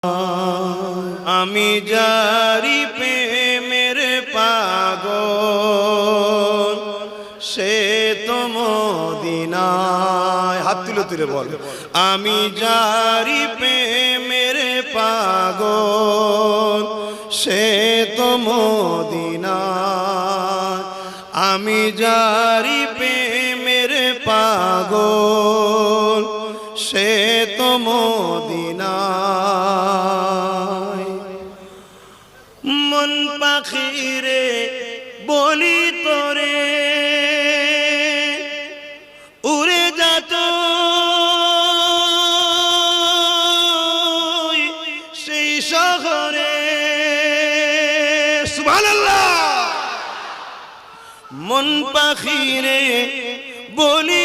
আমি যারি প্রেমের পাগল সে তো মদিনায়। হাত তুলে তুলে বল, আমি যারি প্রেমের পাগল সে তো মদিনায়। আমি যারি প্রেমের পাগল সে তো মদিনায়। মন পাখিরে বলি তোরে উড়ে যাত সেই শহরে। সুবহানাল্লাহ। মন পাখিরে বলি